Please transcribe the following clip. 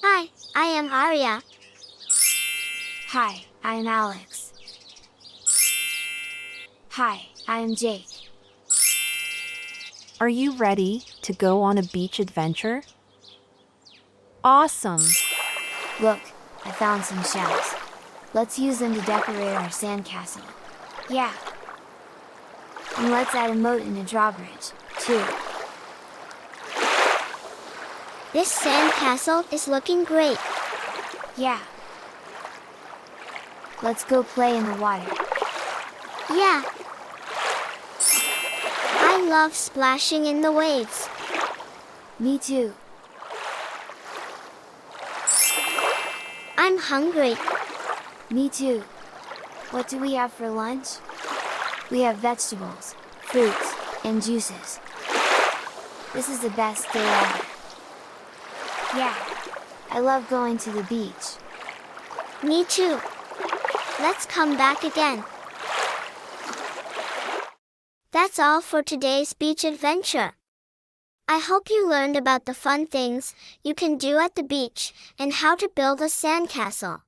Hi, I am Arya. Hi, I am Alex. Hi, I am Jake. Are you ready to go on a beach adventure? Awesome! Look, I found some shells. Let's use them to decorate our sandcastle. Yeah! And let's add a moat and a drawbridge, too. This sandcastle is looking great. Yeah! Let's go play in the water. Yeah! I love splashing in the waves. Me too! I'm hungry. Me too! What do we have for lunch? We have vegetables, fruits, and juices. This is the best day ever! Yeah! I love going to the beach. Me too. Let's come back again. That's all for today's beach adventure. I hope you learned about the fun things you can do at the beach and how to build a sandcastle.